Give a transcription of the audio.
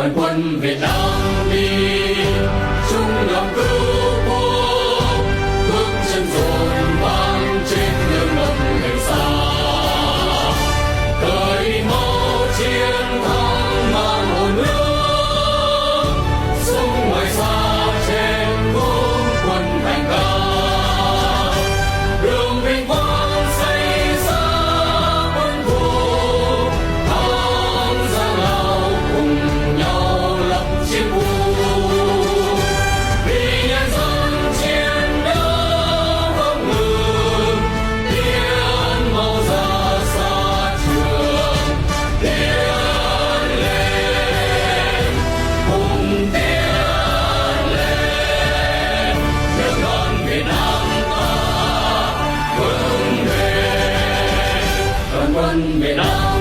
đoàn quân Việt Nam đi chung lòng cứu quốc, bước chân dồn vang trên đường ngập ngày xa, cởi máu chiến thắng mang hồn ước, sống ngoài xa trên khúc quân thành ca, đường vinh quang xây xa quân thù, thắng giang lao cùng nhau lập chiến khu, vì nhân dân chiến đấu không ngừng, tiếng màu ra xa trường, tiến lên cùng tiến lên, nước non Việt Nam ta vững bền, đoàn quân Việt Nam